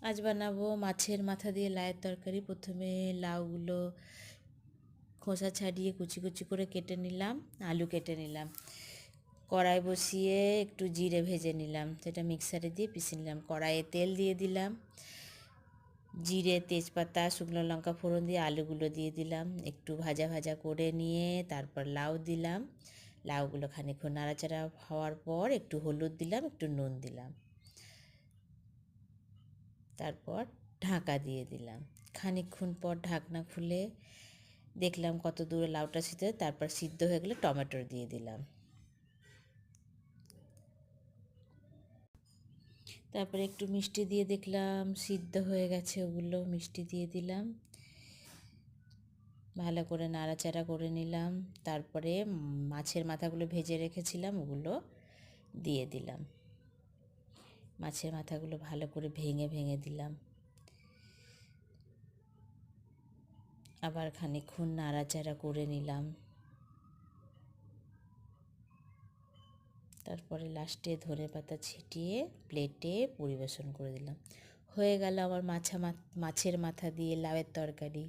আজ বানাবো মাছের মাথা দিয়ে লাউয়ের তরকারি। প্রথমে লাউগুলো খোসা ছাড়িয়ে কুচি কুচি করে কেটে নিলাম, আলু কেটে নিলাম, কড়াই বসিয়ে একটু জিরে ভেজে নিলাম, সেটা মিক্সারে দিয়ে পিষে নিলাম। কড়াইয়ে তেল দিয়ে দিলাম, জিরে তেজপাতা শুকনো লঙ্কা ফোড়ন দিয়ে আলুগুলো দিয়ে দিলাম, একটু ভাজা ভাজা করে নিয়ে তারপর লাউ দিলাম। লাউগুলো খানিকক্ষণ নাড়াচাড়া হওয়ার পর একটু হলুদ দিলাম, একটু নুন দিলাম, তারপর ঢাকা দিয়ে দিলাম। খানিকক্ষণ পর ঢাকনা খুলে দেখলাম কত দূরে লাউটা সিদ্ধ, তারপর সিদ্ধ হয়ে গেলে টমেটো দিয়ে দিলাম। তারপরে একটু মিষ্টি দিয়ে দেখলাম সিদ্ধ হয়ে গেছে, ওগুলো মিষ্টি দিয়ে দিলাম, ভালো করে নাড়াচাড়া করে নিলাম। তারপরে মাছের মাথাগুলো ভেজে রেখেছিলাম ওগুলো দিয়ে দিলাম, মাছের মাথাগুলো ভালো করে ভেঙে ভেঙে দিলাম, আবার খানিকক্ষণ নাড়াচাড়া করে নিলাম। তারপরে লাস্টে ধনেপাতা ছিটিয়ে প্লেটে পরিবেশন করে দিলাম। হয়ে গেল আমার মাছের মাথা দিয়ে লাউয়ের তরকারি।